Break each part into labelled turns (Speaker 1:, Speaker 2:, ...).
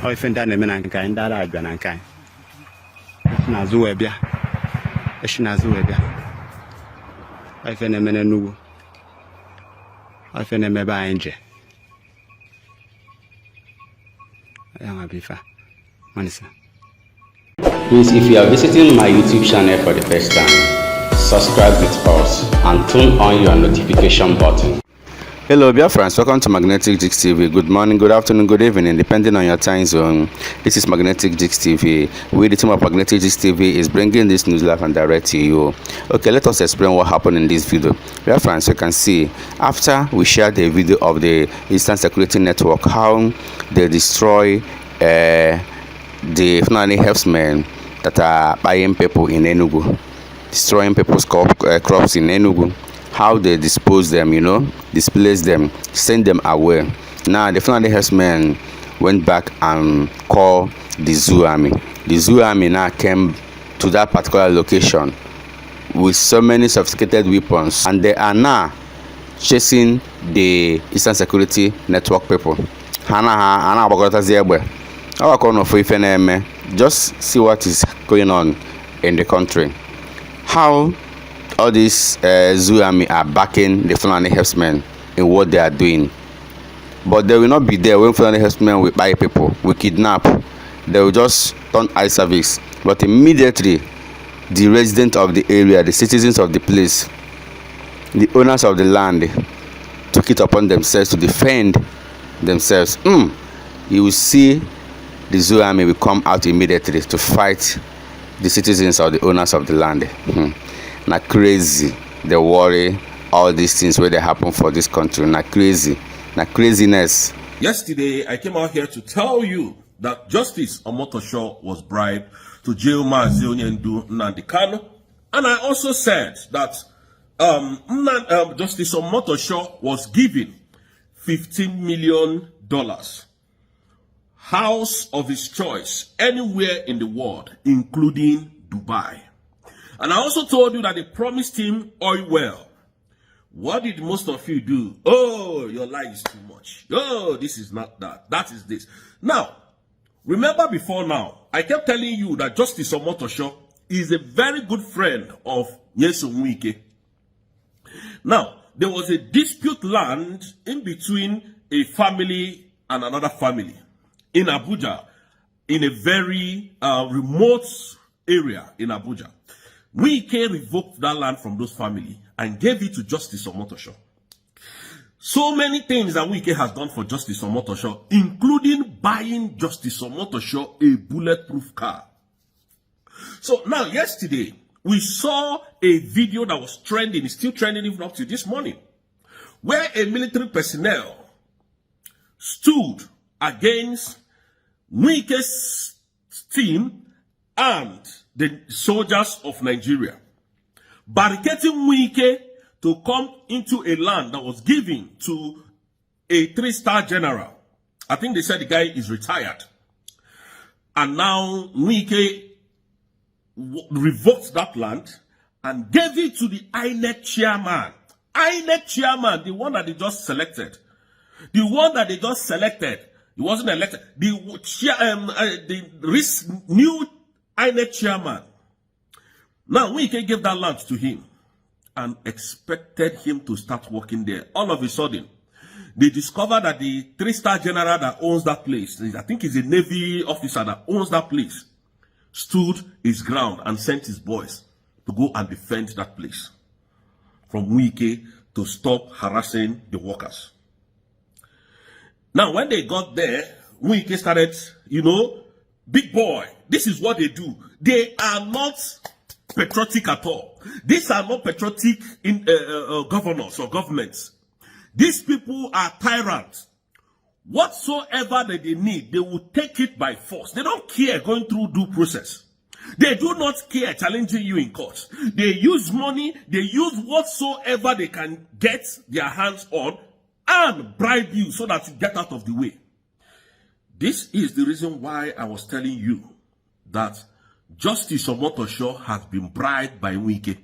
Speaker 1: O ife nda na-eme na nka ndị ara abịa na nka na-azụ wee bịa eshi na-azụ wee bịa ife na-eme n'Enugu ife na-eme ebe anyị nje ya nwa Biafra manisa.
Speaker 2: Please, if you are visiting my YouTube channel for the first time, subscribe with us and turn on your notification button. Hello Biafrans, welcome to Magnetic Jigs TV. Good morning, good afternoon, good evening, depending on your time zone. This is Magnetic Jigs TV. We, the team of Magnetic Jigs TV, is bringing this news live and direct to you. Okay, let us explain what happened in this video. Biafrans, you can see, after we shared the video of the Eastern Security Network, how they destroy the Fulani herdsmen that are buying people in Enugu, destroying people's crops in Enugu, how they dispose them, you know, displace them, send them away. Now the Fulani herdsmen went back and called the zoo army. The zoo army now came to that particular location with so many sophisticated weapons, and they are now chasing the Eastern Security Network people. Just see what is going on in the country. How all these zoo army are backing the Fulani herdsmen in what they are doing. But they will not be there when Fulani herdsmen will buy people, will kidnap. They will just turn eye service. But immediately, the residents of the area, the citizens of the place, the owners of the land, took it upon themselves to defend themselves. You will see the zoo army will come out immediately to fight the citizens or the owners of the land. Not crazy, the worry, all these things where they happen for this country. Not crazy, not craziness.
Speaker 3: Yesterday, I came out here to tell you that Justice Omotosho was bribed to jail mazi Nnamdi Kalu, and I also said that Justice Omotosho was given $15 million. House of his choice anywhere in the world, including Dubai. And I also told you that they promised him oil well. What did most of you do? Oh, your lie is too much. Oh, this is not that. That is this. Now, remember before now, I kept telling you that Justice Omotosho is a very good friend of Nyesom Wike. Now, there was a dispute land in between a family and another family in Abuja, in a very remote area in Abuja. Wike revoked that land from those families and gave it to Justice Omotosho. So many things that Wike has done for Justice Omotosho, including buying Justice Omotosho a bulletproof car. So now, yesterday, we saw a video that was trending, it's still trending even up to this morning, where a military personnel stood against Wike's team and the soldiers of Nigeria, barricading Wike to come into a land that was given to a 3-star general. I think they said the guy is retired. And now Wike revoked that land and gave it to the INEC chairman. INEC chairman, the one that they just selected. The one that they just selected. He wasn't elected. The new INEC chairman. Now, Wike gave that land to him and expected him to start working there. All of a sudden, they discovered that the 3-star general that owns that place, I think he's a Navy officer that owns that place, stood his ground and sent his boys to go and defend that place from Wike to stop harassing the workers. Now, when they got there, Wike started, you know, big boy, this is what they do. They are not patriotic at all. These are not patriotic governors or governments. These people are tyrants. Whatsoever that they need, they will take it by force. They don't care going through due process. They do not care challenging you in court. They use money, they use whatsoever they can get their hands on and bribe you so that you get out of the way. This is the reason why I was telling you that Justice Omotosho has been bribed by Wike.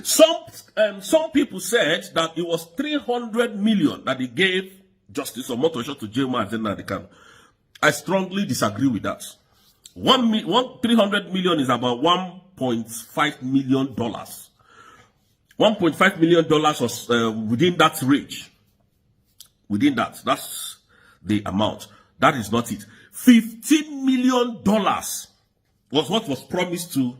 Speaker 3: Some people said that it was 300 million that they gave Justice Omotosho to jail Nnamdi Kalu. I strongly disagree with that. 300 million is about $1.5 million. $1.5 million was within that range. Within that, that's the amount. That is not it. $15 million was what was promised to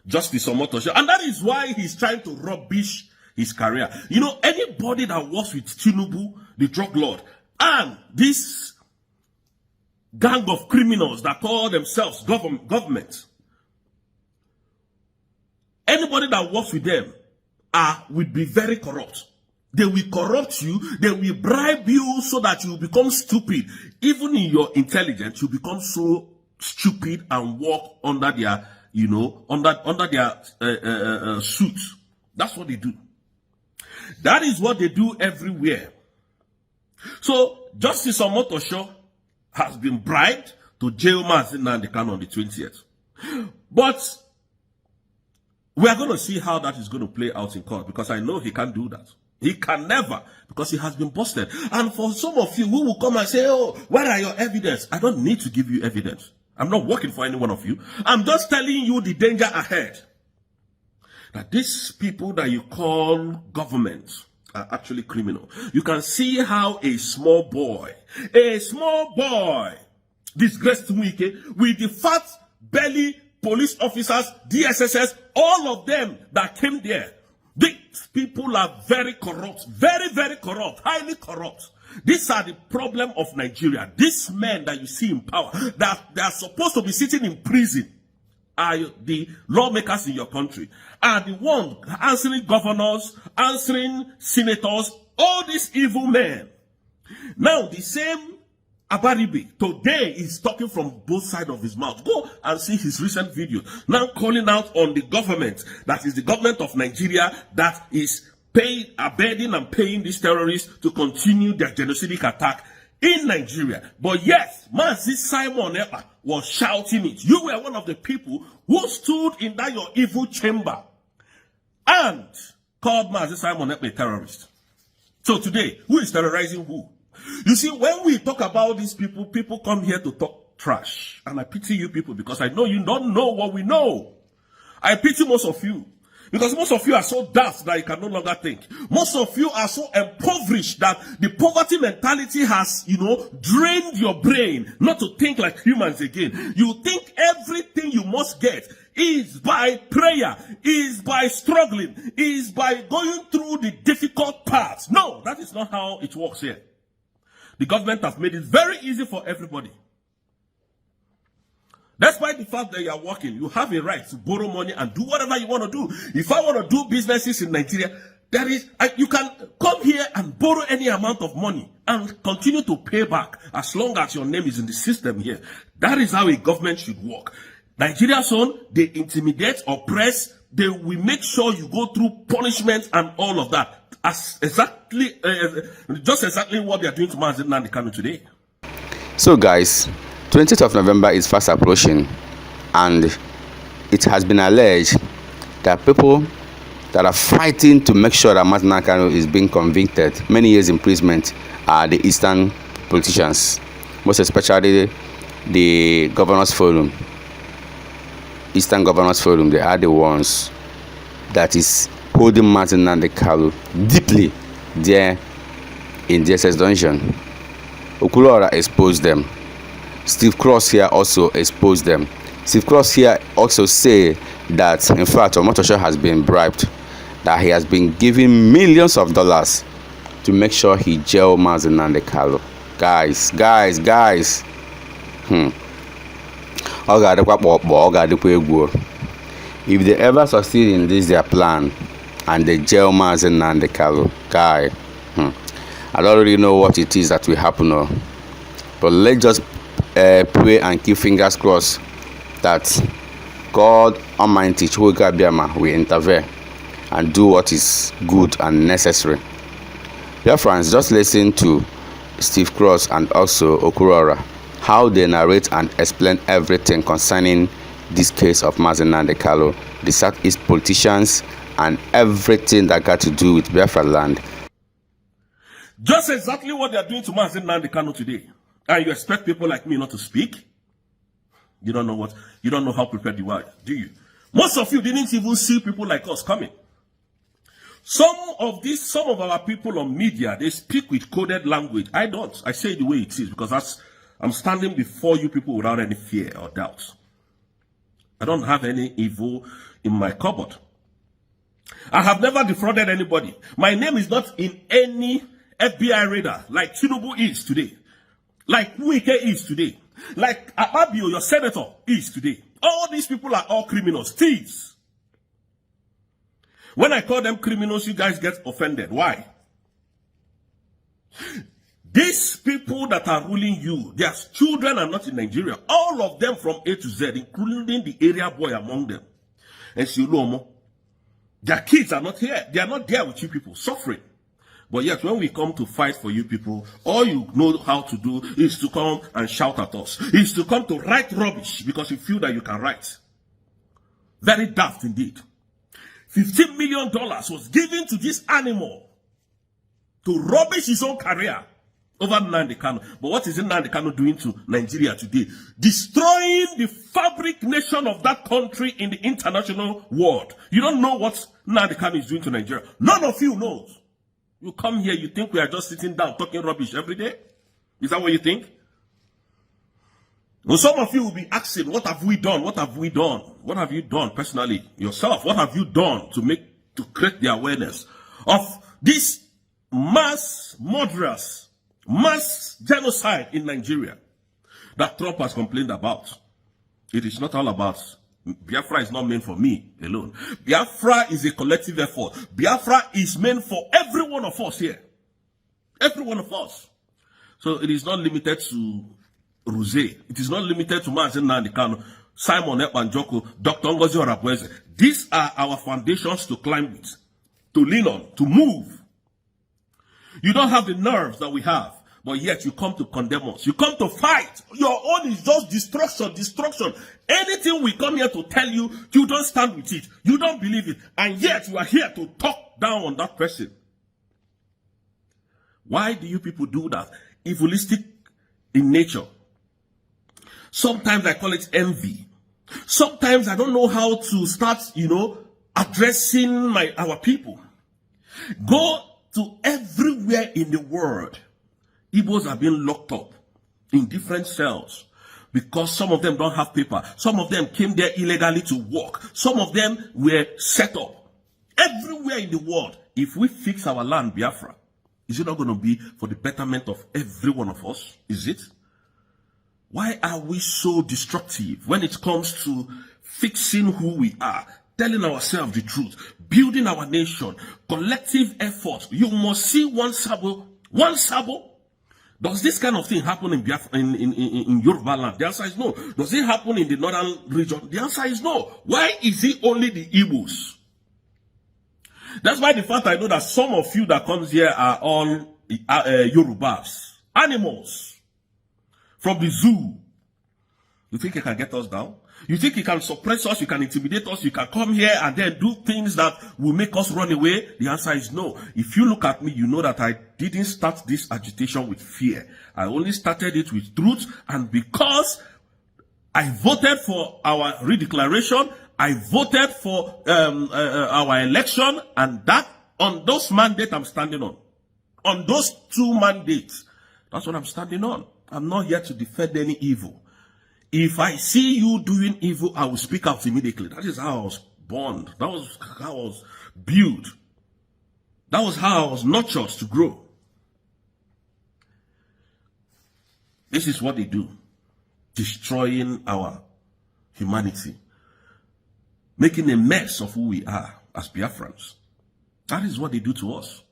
Speaker 3: Justice Omotosho, and that is why he's trying to rubbish his career. You know, anybody that works with Tinubu, the drug lord, and this gang of criminals that call themselves government, anybody that works with them will be very corrupt. They will corrupt you. They will bribe you so that you become stupid. Even in your intelligence, you become so stupid and walk under their, you know, under their suit. That's what they do. That is what they do everywhere. So Justice Omotosho has been bribed to jail mazi Nnamdi Kalu on the 20th. But we are going to see how that is going to play out in court, because I know he can't do that. He can never, because he has been busted. And for some of you who will come and say, oh, where are your evidence? I don't need to give you evidence. I'm not working for any one of you. I'm just telling you the danger ahead. That these people that you call government are actually criminal. You can see how a small boy, disgraced Wike, with the fat belly police officers, DSSS, all of them that came there, these people are very corrupt, very, very corrupt, highly corrupt. These are the problem of Nigeria. These men that you see in power, that they are supposed to be sitting in prison, are the lawmakers in your country, are the ones answering governors, answering senators, all these evil men. Now, the same Abaribe today is talking from both sides of his mouth. Go and see his recent video. Now calling out on the government, that is the government of Nigeria, that is abetting and paying these terrorists to continue their genocidal attack in Nigeria. But yes, Mazi Simon was shouting it. You were one of the people who stood in that your evil chamber and called Mazi Simon a terrorist. So today, who is terrorizing who? You see, when we talk about these people, people come here to talk trash. And I pity you people, because I know you don't know what we know. I pity most of you, because most of you are so daft that you can no longer think. Most of you are so impoverished that the poverty mentality has, you know, drained your brain not to think like humans again. You think everything you must get is by prayer, is by struggling, is by going through the difficult paths. No, that is not how it works here. The government has made it very easy for everybody. Despite the fact that you are working, you have a right to borrow money and do whatever you want to do. If I want to do businesses in Nigeria, you can come here and borrow any amount of money and continue to pay back as long as your name is in the system here. That is how a government should work. Nigeria's own, they intimidate, oppress, they will make sure you go through punishment and all of that. Just exactly what they are doing to Mazi Nnamdi Kalu today.
Speaker 2: So guys, 20th of November is fast approaching, and it has been alleged that people that are fighting to make sure that Mazi Nnamdi Kalu is being convicted, many years imprisonment, are the Eastern politicians, most especially the Governors Forum. Eastern Governors Forum, they are the ones that is holding Mazi Nnamdi Kalu deeply there in DSS dungeon. Okulora exposed them. Steve Cross here also exposed them. Steve Cross here also say that, in fact, Omotosho has been bribed, that he has been given millions of dollars to make sure he jail Mazi Nnamdi Kalu. Guys. If they ever succeed in this their plan and they jail Mazi Nnamdi Kalu, I don't really know what it is that will happen, but let's just pray and keep fingers crossed that God Almighty will intervene and do what is good and necessary. Dear friends, just listen to Steve Cross and also Okurora, how they narrate and explain everything concerning this case of Mazi Nnamdi Kalu, the Southeast politicians, and everything that got to do with Biafra land.
Speaker 3: Just exactly what they are doing to Mazi Nnamdi Kalu today. And you expect people like me not to speak? You don't know how prepared you are, do you? Most of you didn't even see people like us coming. Some of our people on media, they speak with coded language. I don't. I say it the way it is because I'm standing before you people without any fear or doubt. I don't have any evil in my cupboard. I have never defrauded anybody. My name is not in any FBI radar like Tinubu is today, like Wike is today, like Ababio, your senator, is today. All these people are all criminals, thieves. When I call them criminals, you guys get offended. Why? These people that are ruling you, their children are not in Nigeria. All of them from A to Z, including the area boy among them. And Silomo, their kids are not here. They are not there with you people, suffering. But yet, when we come to fight for you people, all you know how to do is to come and shout at us. Is to come to write rubbish because you feel that you can write. Very daft indeed. $15 million was given to this animal to rubbish his own career over Nnamdi Kalu. But what is Nnamdi Kalu doing to Nigeria today? Destroying the fabric nation of that country in the international world. You don't know what Nnamdi Kalu is doing to Nigeria. None of you knows. You come here, you think we are just sitting down talking rubbish every day? Is that what you think? Well, some of you will be asking, what have we done? What have we done? What have you done personally yourself? What have you done to create the awareness of this mass murderers, mass genocide in Nigeria that Trump has complained about? It is not all about Biafra is not meant for me alone. Biafra is a collective effort. Biafra is meant for every one of us here. Every one of us. So it is not limited to Rose. It is not limited to Mazi Nnamdi Kalu, Simon Ekpanjoko, Dr. Ngozi Orabweze. These are our foundations to climb with, to lean on, to move. You don't have the nerves that we have, but yet you come to condemn us. You come to fight. Your own is just destruction, destruction. Anything we come here to tell you, you don't stand with it. You don't believe it. And yet you are here to talk down on that person. Why do you people do that? Evilistic in nature. Sometimes I call it envy. Sometimes I don't know how to start, addressing our people. Go to everywhere in the world. Igbos are being locked up in different cells because some of them don't have paper. Some of them came there illegally to work. Some of them were set up. Everywhere in the world, if we fix our land, Biafra, is it not going to be for the betterment of every one of us? Is it? Why are we so destructive when it comes to fixing who we are, telling ourselves the truth, building our nation, collective effort? You must see one sabo. Does this kind of thing happen in Biafra, in Yoruba land? The answer is no. Does it happen in the northern region? The answer is no. Why is it only the Igbos? That's why the fact I know that some of you that comes here are all Yorubas, animals from the zoo. You think you can get us down? You think you can suppress us? You can intimidate us? You can come here and then do things that will make us run away? The answer is no. If you look at me, you know that I didn't start this agitation with fear. I only started it with truth, and because I voted for our redeclaration, I voted for our election, and that on those mandates I'm standing on. On those 2 mandates, that's what I'm standing on. I'm not here to defend any evil. If I see you doing evil, I will speak out immediately. That is how I was born. That was how I was built. That was how I was nurtured to grow. This is what they do. Destroying our humanity. Making a mess of who we are as Biafrans. That is what they do to us.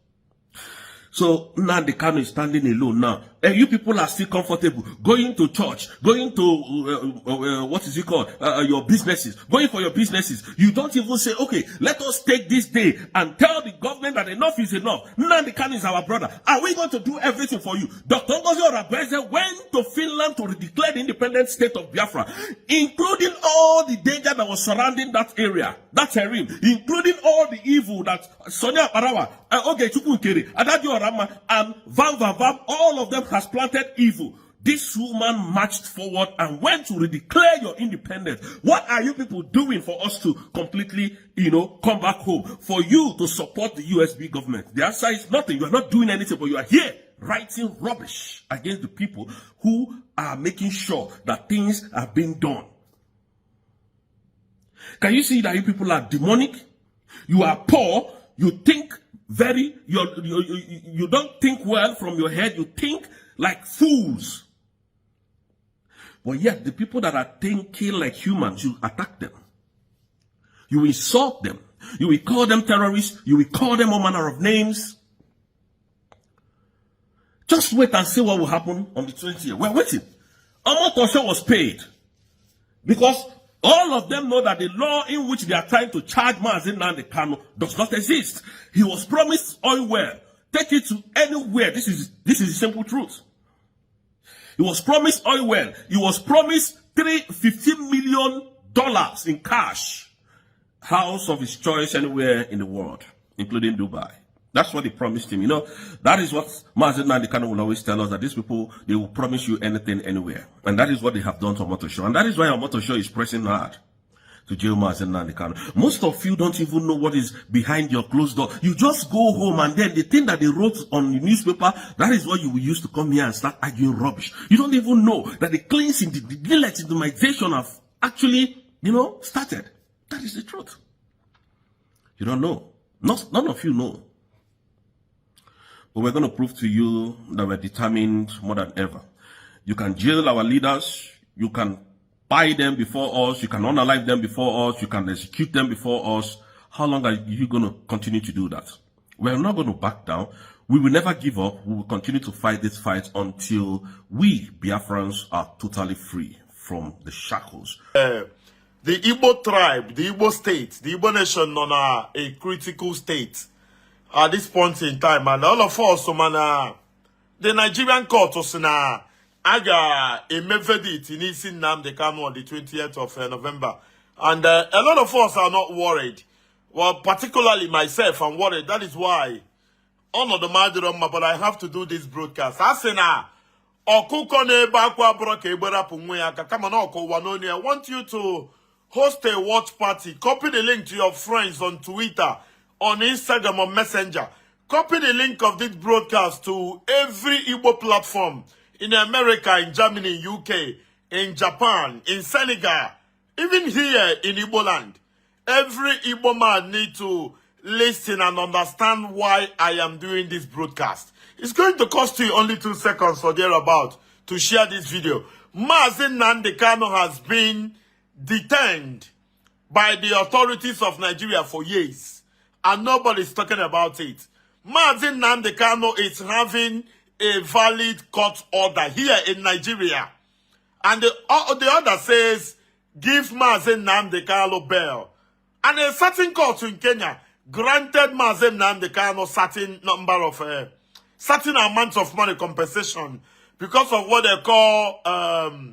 Speaker 3: So Nnamdi Kalu is standing alone now. And you people are still comfortable going to church, going to, what is it called? Your businesses, going for your businesses. You don't even say, okay, let us take this day and tell the government that enough is enough. Nnamdi Kalu is our brother. Are we going to do everything for you? Dr. Ngozi Orabweze went to Finland to declare the independent state of Biafra, including all the danger that was surrounding that area, that terrain, including all the evil that Sonia Parawa, Oge Chukwunkere, Adadio Rama, and Vam, all of them has planted evil. This woman marched forward and went to redeclare your independence. What are you people doing for us to completely, come back home? For you to support the USB government? The answer is nothing. You are not doing anything, but you are here writing rubbish against the people who are making sure that things are being done. Can you see that you people are demonic? You are poor. You think you don't think well from your head. You think like fools. But yet, the people that are thinking like humans, you attack them. You insult them. You will call them terrorists. You will call them all manner of names. Just wait and see what will happen on the 20th. We're waiting. Omotosho was paid. Because all of them know that the law in which they are trying to charge Mazi Nnamdi Kalu does not exist. He was promised oil well. Take it to anywhere. This is the simple truth. He was promised oil well. He was promised $15 million in cash. House of his choice anywhere in the world, including Dubai. That's what they promised him. That is what Mazi Nnamdi Kalu will always tell us, that these people, they will promise you anything, anywhere. And that is what they have done to Omotosho. And that is why Omotosho is pressing hard to jail Mazi Nnamdi Kalu. Most of you don't even know what is behind your closed door. You just go home and then the thing that they wrote on the newspaper, that is what you will use to come here and start arguing rubbish. You don't even know that the cleansing, the delegitimization have actually, started. That is the truth. You don't know. None of you know. But we're going to prove to you that we're determined more than ever. You can jail our leaders. You can buy them before us. You can unalive them before us. You can execute them before us. How long are you going to continue to do that? We're not going to back down. We will never give up. We will continue to fight this fight until we, Biafrans, are totally free from the shackles.
Speaker 4: The Igbo tribe, the Igbo state, the Igbo nation on a critical state at this point in time, and all of us, the Nigerian court was aga a verdict in Nnamdi Kalu on the 20th of November, and a lot of us are not worried. Well, particularly myself, I'm worried. That is why on the Madiroma, but I have to do this broadcast. I want you to host a watch party. Copy the link to your friends on Twitter, on Instagram, or Messenger. Copy the link of this broadcast to every Igbo platform in America, in Germany, in UK, in Japan, in Senegal, even here in Igbo land. Every Igbo man needs to listen and understand why I am doing this broadcast. It's going to cost you only 2 seconds or thereabout to share this video. Mazi Nnamdi Kalu has been detained by the authorities of Nigeria for years, and nobody's talking about it. Mazi Nnamdi Kalu is having a valid court order here in Nigeria, and the order says give Mazi Nnamdi Kalu bail, and a certain court in Kenya granted Mazi Nnamdi Kalu certain amounts of money compensation because of what they call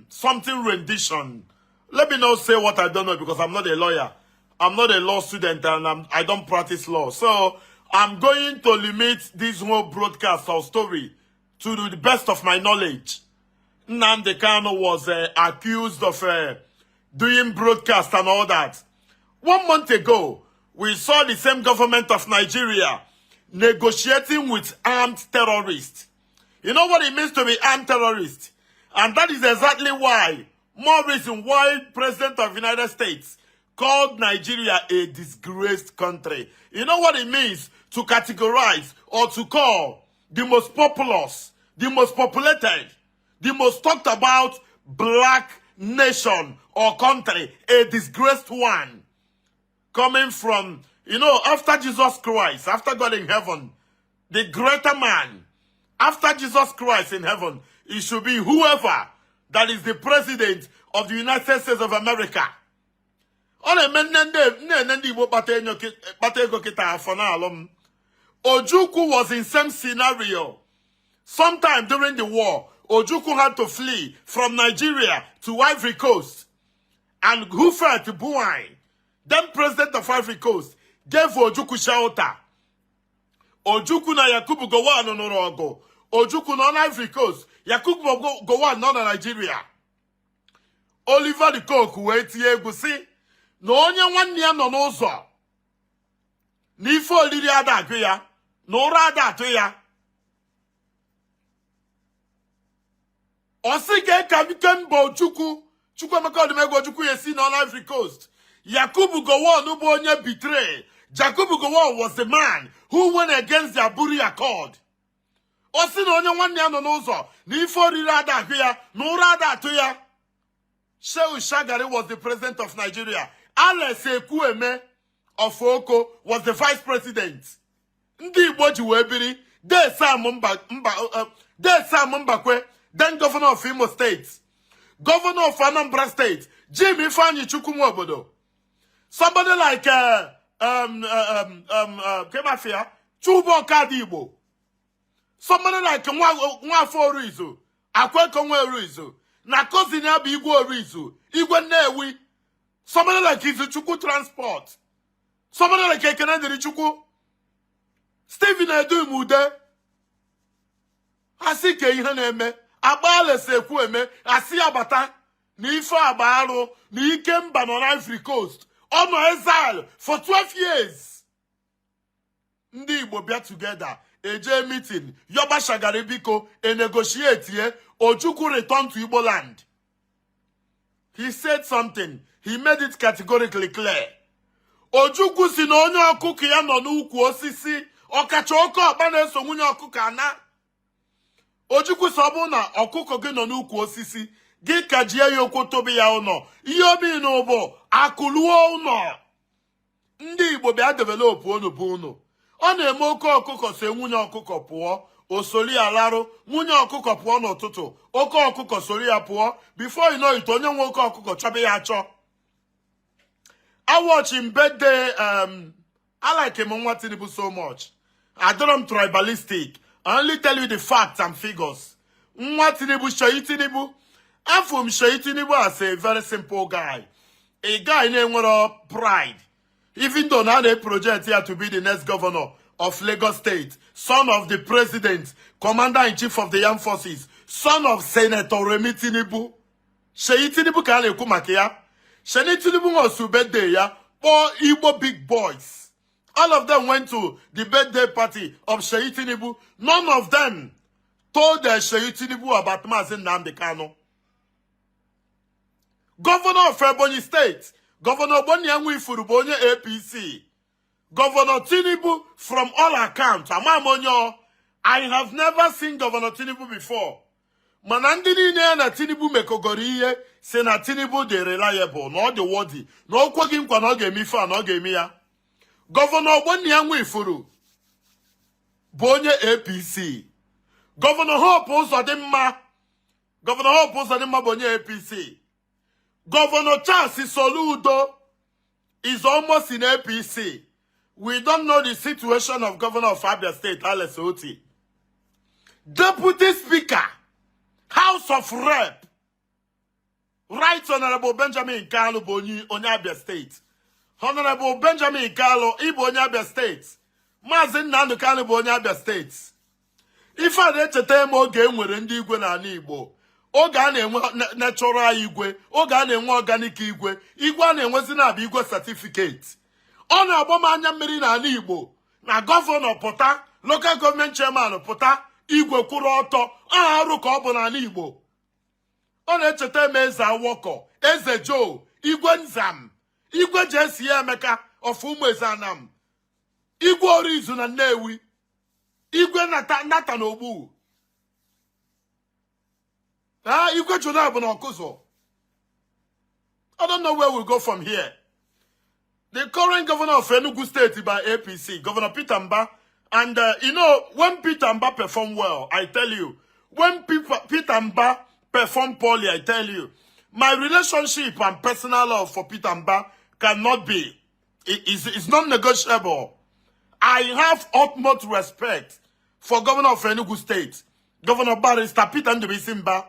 Speaker 4: something rendition. Let me not say what I don't know, because I'm not a lawyer. I'm not a law student, and I don't practice law. So I'm going to limit this whole broadcast or story to the best of my knowledge. Nnamdi Kalu was accused of doing broadcast and all that. 1 month ago, we saw the same government of Nigeria negotiating with armed terrorists. You know what it means to be armed terrorist? And that is exactly why, more reason why President of the United States called Nigeria a disgraced country. You know what it means to categorize or to call the most populous, the most populated, the most talked about black nation or country a disgraced one? Coming from, after Jesus Christ, after God in heaven, the greater man, after Jesus Christ in heaven, it should be whoever that is the president of the United States of America. Ojukwu was in same scenario. Sometime during the war, Ojukwu had to flee from Nigeria to Ivory Coast. And who fell to Buai? Then president of Ivory Coast gave Ojukwu shelter. Ojukwu na Yakubu Gowon Onorogo. Ojukwu na Ivory Coast. Yakubu Gowon nọ na Nigeria. Oliver the Coke wee tie egwu si na onye nwanne ya nọ n'ụzọ na ife olili ada agụ ya na ụra ada atụ ya. Osi ka Mbo Chukwemeka Odumegwu Chukwu yesi na Ivory Coast. Yakubu Gowon bụ onye betray. Yakubu Gowon was the man who went against the Aburi Accord. Osi na onye nwanne ya nọ n'ụzọ na ife olili ada agụ ya na ụra ada atụ ya. Shehu Shagari was the president of Nigeria. Alex Ekwueme of Oko was the vice president. Ndị Igbo ji wee biri. Sam Mbakwe, then governor of Imo State. Governor of Anambra State, Jim Ifeanyi Chukwumobodo. Somebody like Kemafia, Chubo Kadibo. Somebody like Nwafo Orizu, Akweko Orizu. Na cousin ya bụ Igwe Orizu, Igwe Nnewi. Somebody like Izuchukwu Transport. Somebody like Ekene Dirichukwu. Stephen Edumude. Asi ke ihe na-eme. Agba Ekwueme, asi abata. Na ife agba arụ, na ike mba nọ na Ivory Coast. Ọ nọ exile for 12 years. Ndị Igbo bịa together. Eje meeting. Yoba Shagari biko, negotiate ye. Ojukwu return to Igbo land. He said something. He made it categorically clear. Ojukwu si na onye ọkụkọ ya nọ n'ukwu osisi. Ọkacha oke ọkpa na-eso nwunye ọkụkọ ana. Ojukwu si ọ bụ na ọkụkọ gị nọ n'ukwu osisi. Gị kajie ya okwu tobi ya ụnọ. Ihe obi n'ụbọ akụluo ụnọ. Ndị Igbo bịa develop unu bụ unu. Ọ na-eme oke ọkụkọ si nwunye ọkụkọ pụọ. Osoli alarụ, nwunye ọkụkọ pụọ n'ụtụtụ, oke ọkụkọ sori ya pụọ. Before you know it, onye nwe oke ọkụkọ chọbe ya achọ. I watch him birthday. I like him on what Tinubu so much. I don't tribalistic. I only tell you the facts and figures. What Tinubu Shayi Tinubu? I'm from Shayi Tinubu as a very simple guy. A guy named pride. Even though now they project here to be the next governor of Lagos State, son of the president, commander-in-chief of the armed forces, son of Senator Remi Tinubu. Shayi Tinubu ka na-ekwu maka ya. Shayi Tinubu was to birthday ya, 4 Igbo big boys. All of them went to the birthday party of Shayi Tinubu. None of them told Shayi Tinubu about mazi Nnamdi Kalu. Governor of Ebonyi State, Governor Boni Anwifuru bụ onye APC. Governor Tinubu, from all accounts, I have never seen Governor Tinubu before. Manandini na Tinubu mekogori ihe, say na Tinubu dey reliable, no the worthy. No kwagim kwa no gemi fa, no gemi ya. Governor Boni Anwifuru, bonye APC. Governor Hope Uzodimma, Governor Hope Uzodimma bonye APC. Governor Charles Soludo is almost in APC. We don't know the situation of Governor of Abia State, Alex Oti. Deputy Speaker, House of Rep, Right Honorable Benjamin Kalu Boni Abia State. Honorable Benjamin Kalu Ibo Abia State. Mazi Nnamdi Kalu Boni Abia State. If I let a time game with Ndi Igwe na Igbo, oga na-enwe natural igwe, oga na-enwe organic igwe, igwe na-enwezi na abụ igwe certificate. Ọ na-agba m anya mmiri n'ala Igbo na gọvanọ pụta, local government chairman pụta, igwe kwụrụ ọtọ, aha arụ ka ọ bụ n'ala Igbo. Ọ na-echeta eme Eze Awọkọ, Eze Joe, Igwe Nzam, Igwe Jesi Emeka of Ụmụeze Anam, Igwe Orizu na Nnewi, Igwe Nata na Ogbu. Igwe Jona bụ na Ọkụzọ. I don't know where we'll go from here. The current governor of Enugu State by APC, Governor Peter Mba, and you know, when Peter Mba perform well, I tell you, when Peter Mba perform poorly, I tell you, my relationship and personal love for Peter Mba cannot be, it's not negotiable. I have utmost respect for Governor of Enugu State, Governor Barrister Peter Mba.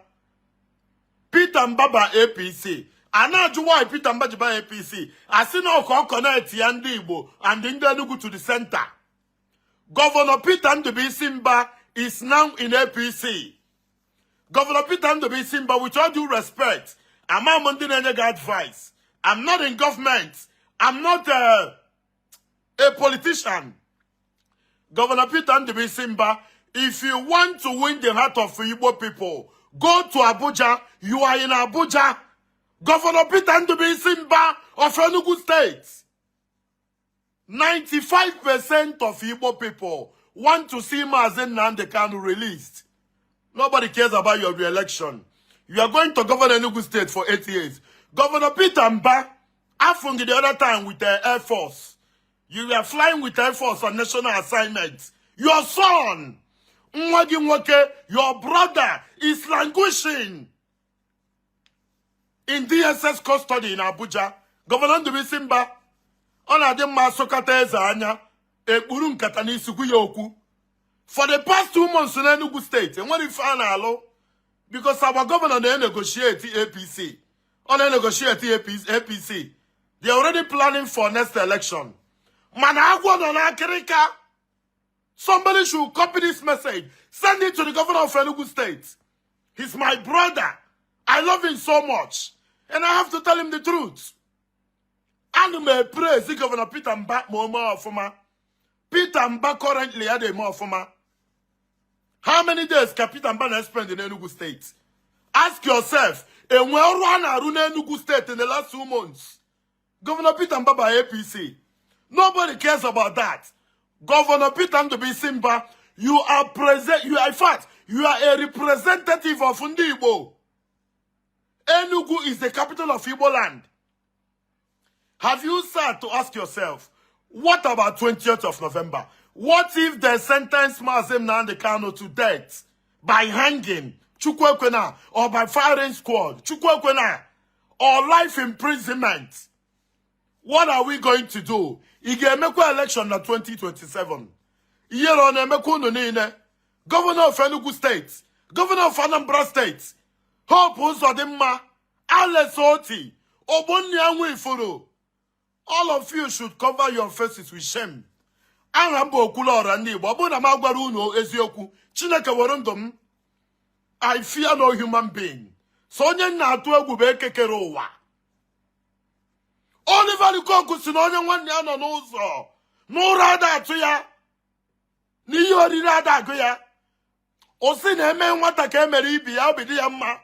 Speaker 4: Peter Mba by APC. And now why Peter Mba by APC. I see no connect Ndi Igbo and Ndi Enugu to the center. Governor Peter Mba is now in APC. Governor Peter Ndobi Simba, with all due respect, I'm not Mondinenega advice. I'm not in government. I'm not a politician. Governor Peter Ndobi Simba, if you want to win the heart of Igbo people, go to Abuja. You are in Abuja. Governor Peter Ndobi Simba of Enugu State. 95% of Igbo people want to see mazi Nnamdi Kalu released. Nobody cares about your re-election. You are going to govern Enugu State for 8 years. Governor Peter Mba, Afungi the other time with the Air Force. You were flying with Air Force on national assignments. Your son, Nwagi Nwoke, your brother, is languishing in DSS custody in Abuja. Governor Ndobi Simba, ona de masokata eze anya, ekpuru nkata n'isugu ya okwu. For the past 2 months in Enugu State, and what if I know? Because our governor they negotiate APC. On negotiate APC. They're already planning for next election. Managua on Akirika. Somebody should copy this message. Send it to the governor of Enugu State. He's my brother. I love him so much. And I have to tell him the truth. And may praise the Governor Peter Mba more former. Peter Mba currently had a more former. How many days can Peter Mba spend in Enugu State? Ask yourself, and where run Enugu State in the last 2 months? Governor Peter Mba by APC. Nobody cares about that. Governor Peter Ndobi Simba, you are in fact, you are a representative of Igbo. Enugu is the capital of Igbo land. Have you sat to ask yourself, what about 20th of November? What if they sentence mazi Nnamdi Kalu to death by hanging, Chukwekwena, or by firing squad, Chukwekwena, or life imprisonment? What are we going to do? Igemekwa election na 2027. Iyero na emeku nunine. Governor of Enugu State, Governor of Anambra State, Hope Uzodimma, Alex Oti, Obonyanwu Ifuru. All of you should cover your faces with shame. I fear no human being. Sonye na atu egwu be kekere ụwa. Oliver Lukoku si na onye nwanne ya nọ n'ụzọ. N'ụra ada atụ ya. N'ihe oriri ada agụ ya. O si na eme nwata ka emere ibi ya obi dị ya mma.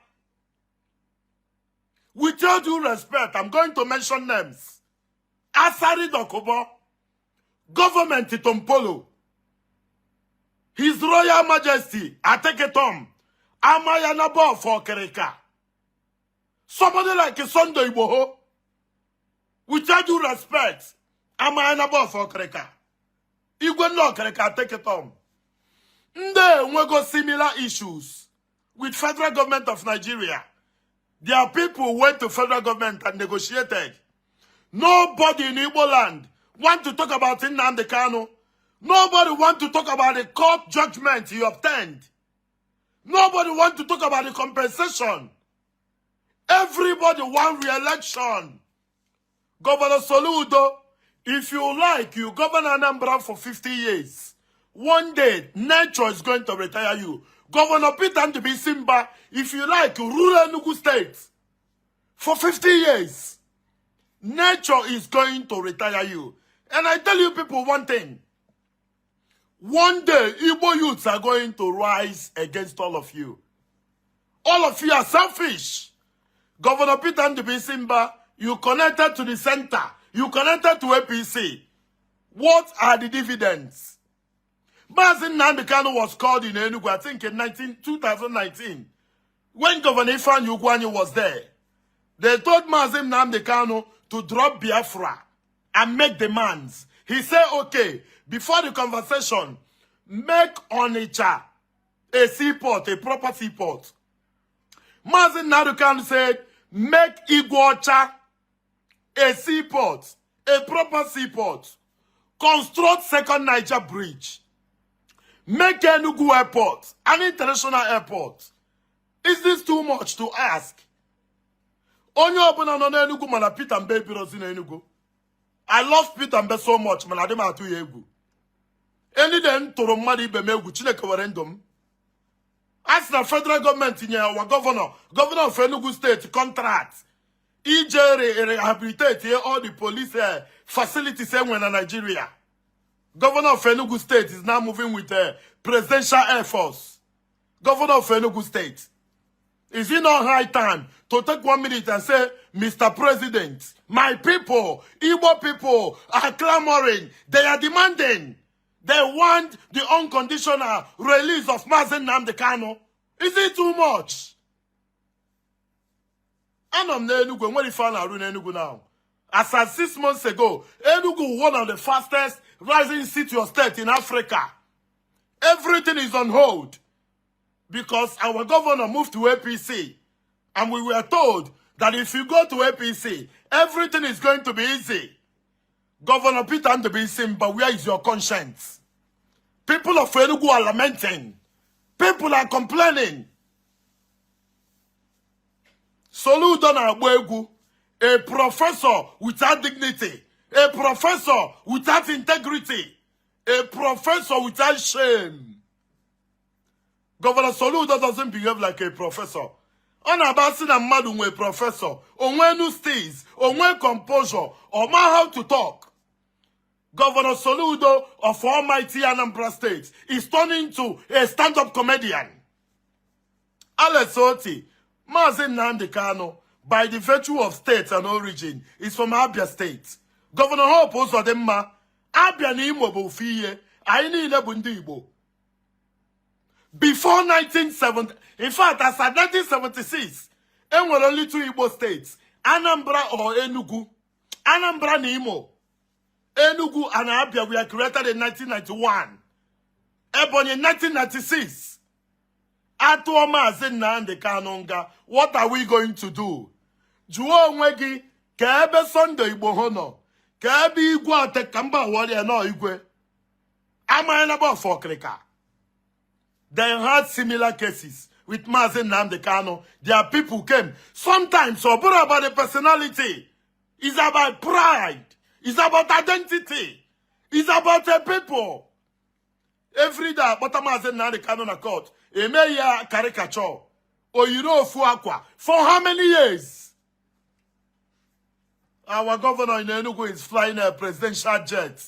Speaker 4: With all due respect, I'm going to mention names. Asari Dokubo, Government Tompolo, His Royal Majesty Ateketom, Amayanabo for Kereka. Somebody like Sunday Igbo, with all due respect, Amayanabo for Kereka. Igwe no Kereka Ateketom. Nde we go similar issues with federal government of Nigeria. Their people went to federal government and negotiated. Nobody in Igbo land want to talk about Nnamdi Kalu. Nobody want to talk about the court judgment he obtained. Nobody want to talk about the compensation. Everybody want re-election. Governor Soludo, if you like, you govern Anambra for 50 years. One day, nature is going to retire you. Governor Peter Ndobi Simba, if you like, you rule Enugu State for 50 years. Nature is going to retire you. And I tell you people one thing. One day, Igbo youths are going to rise against all of you. All of you are selfish. Governor Peter Ndobi Simba, you connected to the center. You connected to APC. What are the dividends? Mazi Nnamdi Kalu was called in Enugu, I think in 2019. When Governor Ifeanyi Ugwuanyi was there, they told Mazi Nnamdi Kalu to drop Biafra and make demands. He said, okay, before the conversation, make Onitsha a seaport, a proper seaport. Mazi Nnamdi Kalu said, make Iguacha a seaport, a proper seaport. Construct second Niger bridge. Make Enugu airport, an international airport. Is this too much to ask? Onye obuna no na Enugu mana Peter Mbe birozi na Enugu. I love Peter Mbe so much, mana adị m atụ ya egwu. Any day ntụrụ mmadụ ibe m egwu, Chineke were ndụ m. As the federal government in our governor of Enugu State contract, EJ rehabilitate all the police facilities in Nigeria. Governor of Enugu State is now moving with presidential air force. Governor of Enugu State. Is it not high time to take 1 minute and say, Mr. President, my people, Igbo people are clamoring. They are demanding. They want the unconditional release of mazi Nnamdi Kalu. Is it too much? And I'm Enugu. Where if I'm in Enugu now? As of 6 months ago, Enugu one of the fastest rising city or state in Africa. Everything is on hold because our governor moved to APC, and we were told that if you go to APC, everything is going to be easy. Governor Peter and the Bisim, but where is your conscience? People of Enugu are lamenting. People are complaining. Soludo na Agboegu, a professor without dignity, a professor without integrity, a professor without shame. Governor Soludo doesn't behave like a professor. Onabasi na mmadụ nwe professor, onwe nu stays, onwe composure, or man how to talk. Governor Soludo of almighty Anambra State is turning to a stand-up comedian. Alex Oti, mazi Nnamdi Kalu, by the virtue of state and origin, is from Abia State. Governor Hope Uzodimma, Abia na Imo bụ fiye, anyị niile bụ ndị Igbo. Before 1970, in fact, as at 1976, there were only 2 Igbo states, Anambra or Enugu. Anambra na Imo. Enugu and Abia were created in 1991. Ebonyi in 1996. Atuo mazi Nnamdi Kalu, what are we going to do? Juo onwegi, ka ebe Sunday Igbo hono, ka ebe igwe ate kamba warrior no igwe. Amayana ba for krika. They had similar cases with mazi Nnamdi Kalu. Their people came. Sometimes, so about the personality. It's about pride. It's about identity. It's about a people. Every day, but mazi Nnamdi Kalu na court. Emeya caricature. Or you know Fuakwa. For how many years? Our governor in Enugu is flying a presidential jet.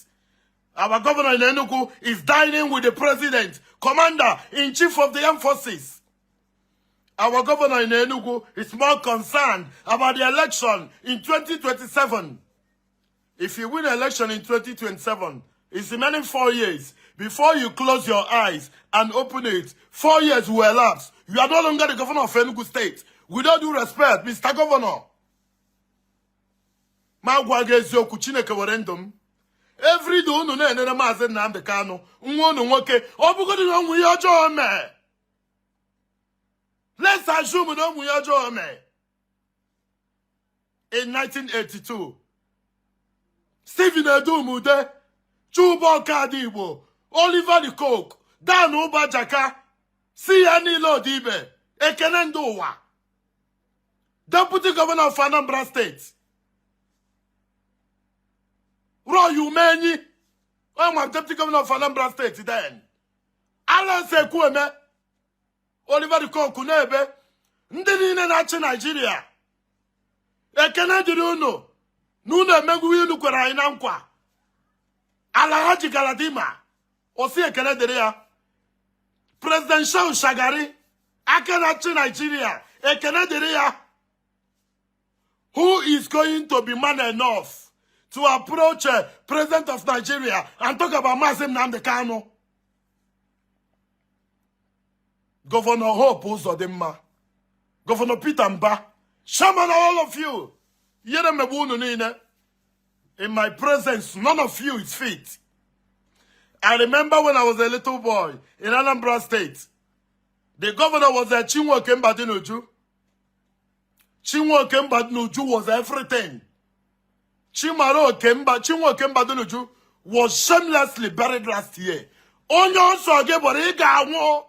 Speaker 4: Our governor in Enugu is dining with the president, commander-in-chief of the armed forces. Our governor in Enugu is more concerned about the election in 2027. If you win election in 2027, it's remaining 4 years. Before you close your eyes and open it, 4 years will elapse. You are no longer the governor of Enugu State. With all due respect, Mr. Governor. Every day, unu na-enene mazi Nnamdi Kalu, nwa unu nwoke, ọ bụgodị na onwe ihe ọjọọ mee. Let's assume na onwe ihe ọjọọ mee. In 1982, Stephen Edumude, Chubo Kadigbo, Oliver the Coke, Dan Ubajaka, C.N. Lodibe, Ekene Nduwa, Deputy Governor of Anambra State. Roy Umeni, I'm a deputy governor of Anambra State then. Alan Sekweme, Oliver Kunebe, Ndini Nachi Nigeria. Ekene Diruno, Nuna Megui Nukura Inankwa. Alahaji Galadima, Osi Ekene Diria. President Shao Shagari, Akenachi Nigeria, Ekene Diria. Who is going to be man enough to approach President of Nigeria and talk about mazi Nnamdi Kalu? Governor Hope Uzodimma, Governor Peter Mba, shaman all of you. In my presence, none of you is fit. I remember when I was a little boy in Anambra State, the governor was Chinua Kembadinuju. Chinua Kembadinuju was everything. Chinua Kembadinuju was shamelessly buried last year. Onyo so ge bori ga wo.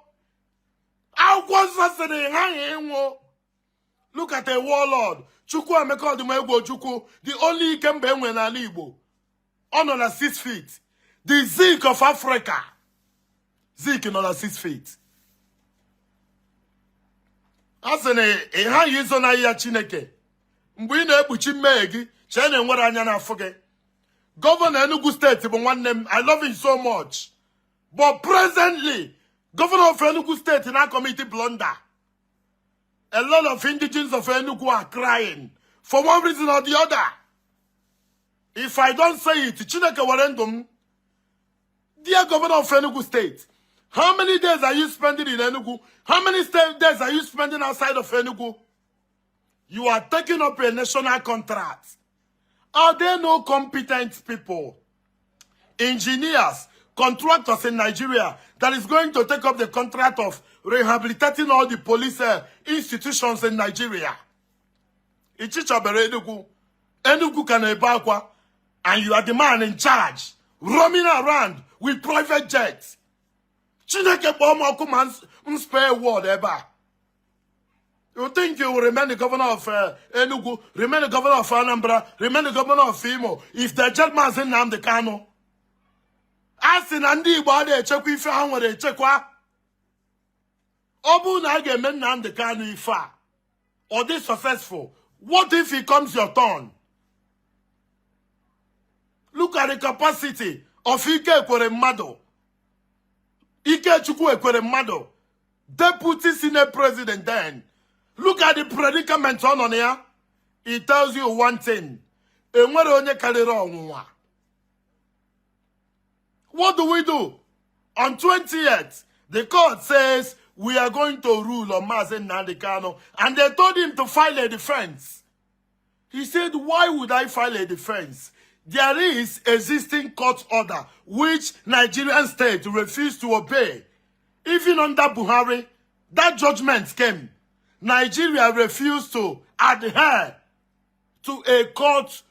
Speaker 4: Look at a warlord. Chukwu Emeka Odumegwu Chukwu, the only Ikembe enwe n'ala Igbo. On 6 feet. The Zeke of Africa. Zeke on 6 feet. Asị na ị haghị izo na ya Chineke. Mgbe ị na-ekpuchi mmehie gị, chee na enwere anya n'afọ gị. Governor Enugu State bụ nwanne m. I love him so much. But presently, Governor of Enugu State now committee blunder. A lot of indigenes of Enugu are crying for one reason or the other. If I don't say it, Chineke warendum. Dear Governor of Enugu State, how many days are you spending in Enugu? How many days are you spending outside of Enugu? You are taking up a national contract. Are there no competent people, engineers, contractors in Nigeria that is going to take up the contract of rehabilitating all the police institutions in Nigeria? Ichichabere Enugu. Enugu Kanebakwa, and you are the man in charge, roaming around with private jets. Chineke Bomokuman's spare word ever. You think you will remain the governor of Enugu, remain the governor of Anambra, remain the governor of Imo, if the gentleman's in Nnamdi Kalu? Asị na ndị Igbo adịghị echekwa ife ha nwere echekwa. Ọ bụrụ na a ga-eme Nnamdi Kalu ife a, or this successful, what if it comes your turn? Look at the capacity of Ike Ekwere Mmadụ. Ike Chukwu Ekwere Mmadụ, deputy senate president then. Look at the predicament on here. It tells you one thing. Enwere onye karịrị ọnwụnwa. What do we do? On 20th, the court says we are going to rule on Mazi Nnamdi Kalu, and they told him to file a defense. He said, why would I file a defense? There is existing court order which Nigerian state refused to obey. Even under Buhari, that judgment came. Nigeria refused to adhere to a court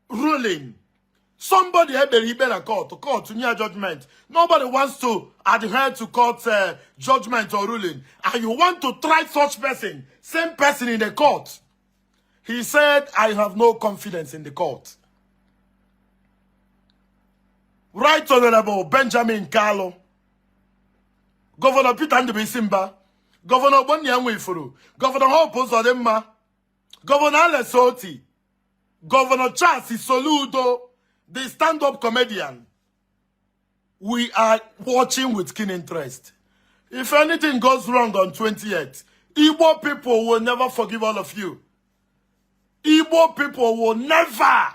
Speaker 4: ruling. Somebody had a court near judgment. Nobody wants to adhere to court judgment or ruling. And you want to try such person, same person in the court. He said, I have no confidence in the court. Right Honorable Benjamin Kalu, Governor Peter Ndibisimba, Governor Bonyanwifuru, Governor Hope Uzodimma, Governor Alesoti, Governor Charles Soludo, the stand-up comedian. We are watching with keen interest. If anything goes wrong on 28th, Igbo people will never forgive all of you. Igbo people will never,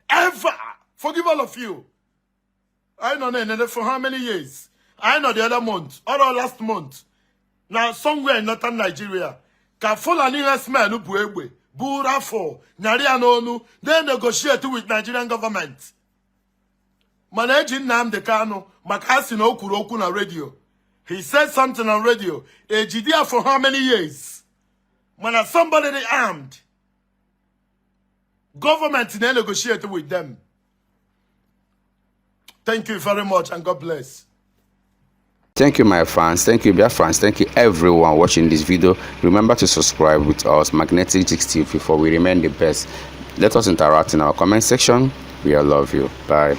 Speaker 4: ever forgive all of you. I know for how many years? I know the other month, or last month. Now, somewhere in northern Nigeria, Kafulani Esmen Ubuegbe, Burafo, Nyarianonu, they negotiate with Nigerian government. Managing Nnamdi Kalu, Makasi no Kuroku na radio. He said something on radio. Ejidia for how many years? When somebody they armed, government they negotiate with them. Thank you very much and God bless.
Speaker 2: Thank you, my fans. Thank you, Biafrans. Thank you, everyone watching this video. Remember to subscribe with us, Magnetic Jigs TV, for we remain the best. Let us interact in our comment section. We all love you. Bye.